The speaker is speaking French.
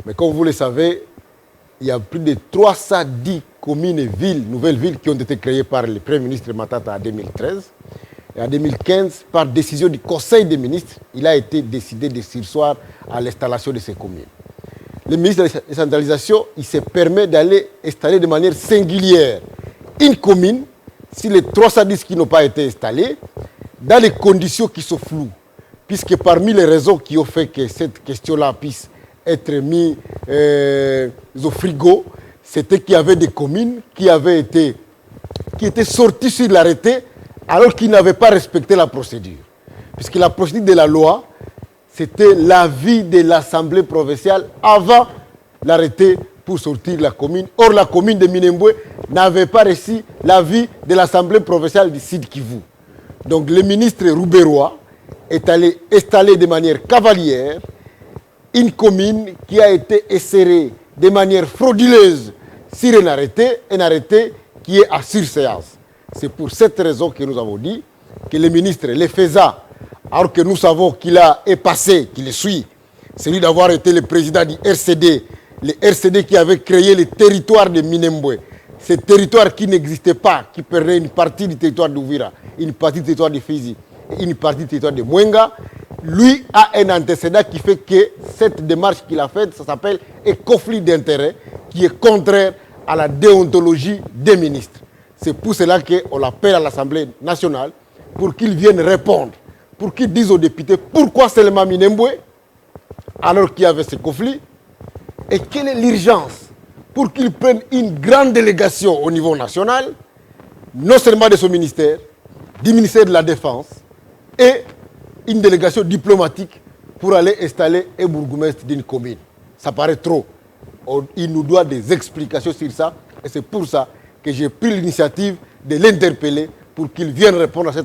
Mais comme vous le savez, il y a plus de 310 communes et villes, nouvelles villes, qui ont été créées par le Premier ministre Matata en 2013. Et en 2015, par décision du Conseil des ministres, il a été décidé de surseoir à l'installation de ces communes. Le ministre de la décentralisation, il se permet d'aller installer de manière singulière une commune, si les 310 qui n'ont pas été installés, dans les conditions qui sont floues. Puisque parmi les raisons qui ont fait que cette question-là puisse être mise au frigo, c'était qu'il y avait des communes qui étaient sorties sur l'arrêté alors qu'ils n'avaient pas respecté la procédure. Puisque la procédure de la loi, c'était l'avis de l'Assemblée provinciale avant l'arrêté pour sortir la commune. Or, la commune de Minembwe n'avait pas reçu l'avis de l'Assemblée provinciale du Sud Kivu. Donc, le ministre Rouberois est allé installer de manière cavalière une commune qui a été insérée de manière frauduleuse sur un arrêté qui est à surséance. C'est pour cette raison que nous avons dit que le ministre le faisant, alors que nous savons qu'il est passé, qu'il le suit, celui d'avoir été le président du RCD, le RCD qui avait créé le territoire de Minembwe, ce territoire qui n'existait pas, qui perdait une partie du territoire d'Ouvira, une partie du territoire de Fizi, une partie du territoire de Mwenga. Lui a un antécédent qui fait que cette démarche qu'il a faite, ça s'appelle un conflit d'intérêts qui est contraire à la déontologie des ministres. C'est pour cela qu'on l'appelle à l'Assemblée nationale pour qu'il vienne répondre, pour qu'il dise aux députés pourquoi seulement Minembwe, alors qu'il y avait ce conflit, et quelle est l'urgence pour qu'il prenne une grande délégation au niveau national, non seulement de son ministère, du ministère de la Défense, et une délégation diplomatique pour aller installer un bourgmestre d'une commune. Ça paraît trop. Il nous doit des explications sur ça, et c'est pour ça que j'ai pris l'initiative de l'interpeller pour qu'il vienne répondre à cette